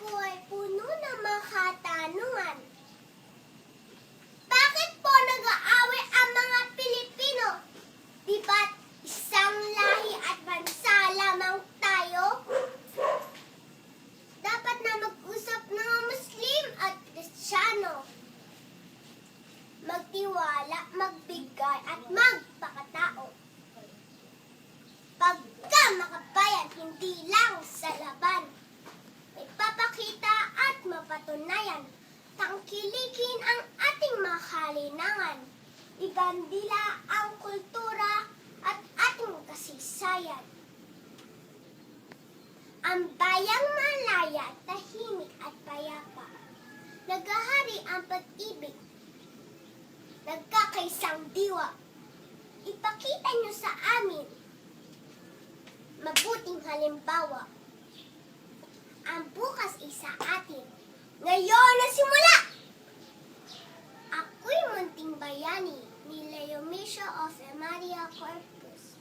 ko ay puno ng mga katanungan. Bakit po nag-aaway ang mga Pilipino? Di ba't isang lahi at bansa lamang tayo? Dapat na mag-usap ng mga Muslim at Kristiyano. Magtiwala, magbigay at magpakatao. Pagka makabayan, hindi lang sa laban. May papakita at mapatunayan. Tangkilikin ang ating mga kalinangan. Igandila ang kultura at ating kasaysayan. Ang bayang malaya, tahimik at payapa. Naghahari ang pag-ibig. Nagkakaisang diwa. Ipakita niyo sa amin mabuting halimbawa. Ang bukas ay sa atin. Ngayon na simula! Ako'y munting bayani ni Leo Misha of Maria Corpus.